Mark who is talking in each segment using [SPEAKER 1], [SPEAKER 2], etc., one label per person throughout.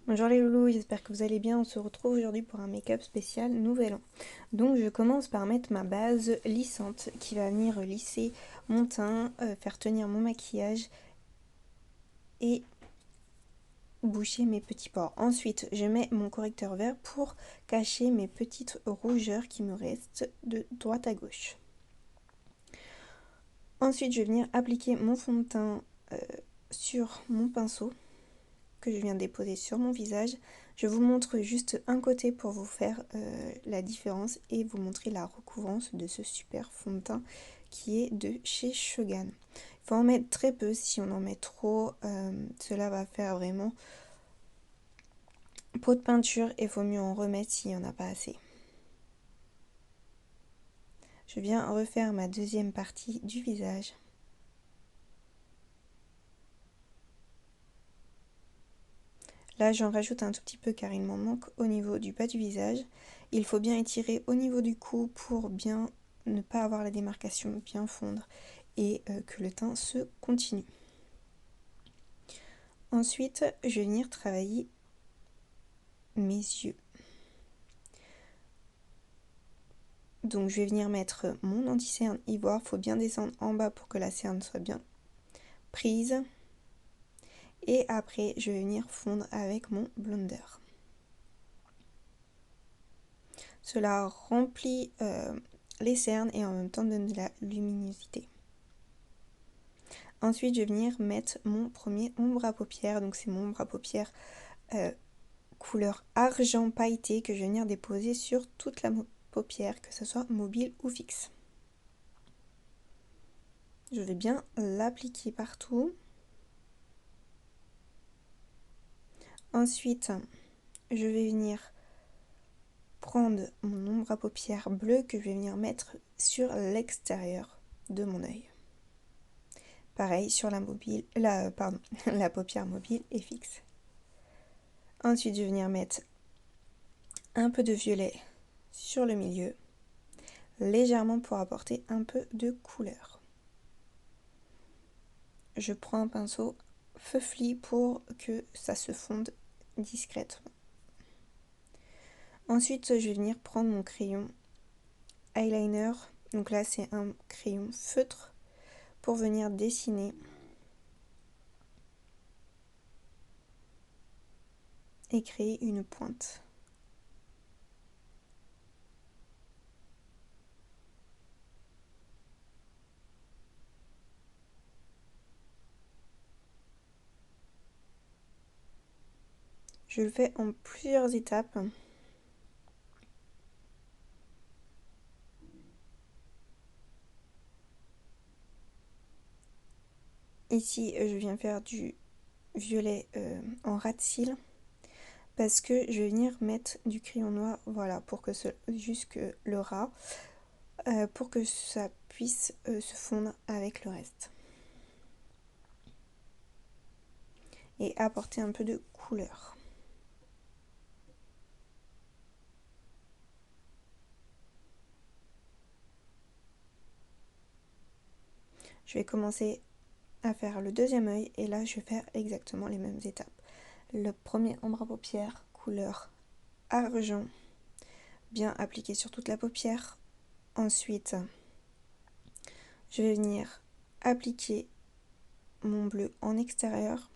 [SPEAKER 1] Bonjour les loulous, j'espère que vous allez bien. On se retrouve aujourd'hui pour un make-up spécial Nouvel An. Donc je commence par mettre ma base lissante qui va venir lisser mon teint, faire tenir mon maquillage et boucher mes petits pores. Ensuite, je mets mon correcteur vert pour cacher mes petites rougeurs qui me restent de droite à gauche. Ensuite, je vais venir appliquer mon fond de teint sur mon pinceau que je viens de déposer sur mon visage. Je vous montre juste un côté pour vous faire la différence et vous montrer la recouvrance de ce super fond de teint qui est de chez Shogun. Il faut en mettre très peu, si on en met trop, cela va faire vraiment peau de peinture et il faut mieux en remettre s'il n'y en a pas assez. Je viens refaire ma deuxième partie du visage. Là, j'en rajoute un tout petit peu car il m'en manque au niveau du bas du visage. Il faut bien étirer au niveau du cou pour bien ne pas avoir la démarcation, bien fondre et que le teint se continue. Ensuite, je vais venir travailler mes yeux. Donc, je vais venir mettre mon anti-cerne ivoire. Il faut bien descendre en bas pour que la cerne soit bien prise. Et après, je vais venir fondre avec mon blonder. Cela remplit les cernes et en même temps donne de la luminosité. Ensuite, je vais venir mettre mon premier ombre à paupières. Donc, c'est mon ombre à paupières couleur argent pailleté que je vais venir déposer sur toute la paupière, que ce soit mobile ou fixe. Je vais bien l'appliquer partout. Ensuite, je vais venir prendre mon ombre à paupières bleu que je vais venir mettre sur l'extérieur de mon œil. Pareil sur la la paupière mobile et fixe. Ensuite, je vais venir mettre un peu de violet sur le milieu, légèrement pour apporter un peu de couleur. Je prends un pinceau feuilly pour que ça se fonde discrètement. Ensuite, je vais venir prendre mon crayon eyeliner. Donc là, c'est un crayon feutre pour venir dessiner et créer une pointe. Je le fais en plusieurs étapes. Ici, je viens faire du violet en ras de cils parce que je vais venir mettre du crayon noir, voilà, pour que jusque le ras, pour que ça puisse se fondre avec le reste et apporter un peu de couleur. Je vais commencer à faire le deuxième œil et là je vais faire exactement les mêmes étapes. Le premier ombre à paupières couleur argent, bien appliqué sur toute la paupière. Ensuite, je vais venir appliquer mon bleu en extérieur.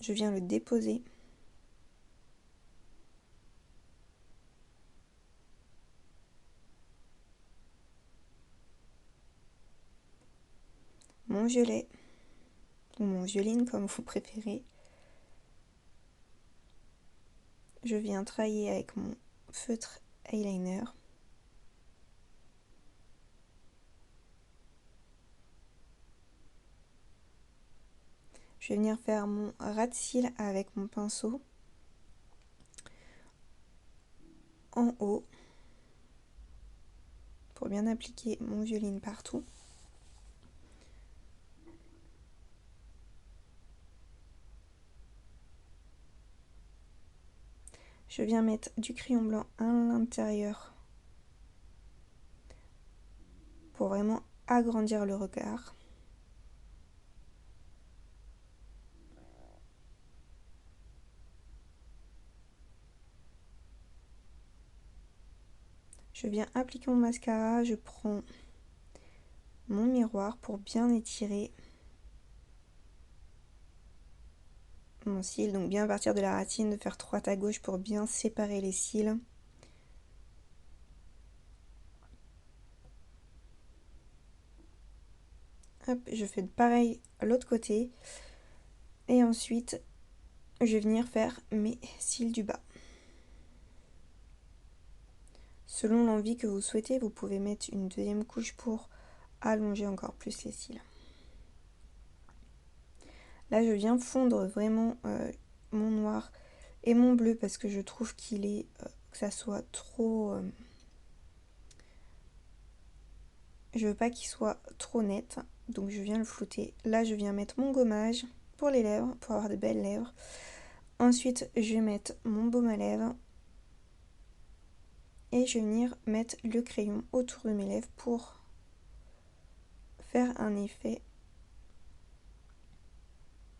[SPEAKER 1] Je viens le déposer. Mon violet, ou mon violine comme vous préférez. Je viens travailler avec mon feutre eyeliner. Je vais venir faire mon ras de cils avec mon pinceau en haut pour bien appliquer mon violine partout. Je viens mettre du crayon blanc à l'intérieur pour vraiment agrandir le regard. Je viens appliquer mon mascara, je prends mon miroir pour bien étirer mon cil, donc bien partir de la racine, de faire droite à gauche pour bien séparer les cils. Hop, je fais pareil à l'autre côté. Et ensuite, je vais venir faire mes cils du bas. Selon l'envie que vous souhaitez, vous pouvez mettre une deuxième couche pour allonger encore plus les cils. Là, je viens fondre vraiment mon noir et mon bleu parce que je trouve qu'il est que ça soit trop. Je veux pas qu'il soit trop net, donc je viens le flouter. Là, je viens mettre mon gommage pour les lèvres, pour avoir de belles lèvres. Ensuite, je vais mettre mon baume à lèvres et je vais venir mettre le crayon autour de mes lèvres pour faire un effet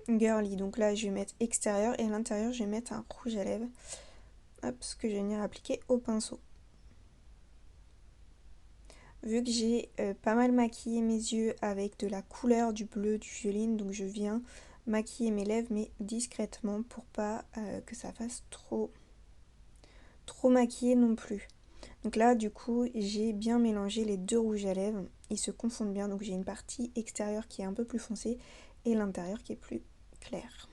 [SPEAKER 1] girly. Donc là, je vais mettre extérieur et à l'intérieur, je vais mettre un rouge à lèvres. Hop, ce que je vais venir appliquer au pinceau. Vu que j'ai pas mal maquillé mes yeux avec de la couleur du bleu, du violine, donc je viens maquiller mes lèvres mais discrètement pour pas que ça fasse trop maquillé non plus. Donc là du coup j'ai bien mélangé les deux rouges à lèvres, ils se confondent bien, donc j'ai une partie extérieure qui est un peu plus foncée et l'intérieur qui est plus clair.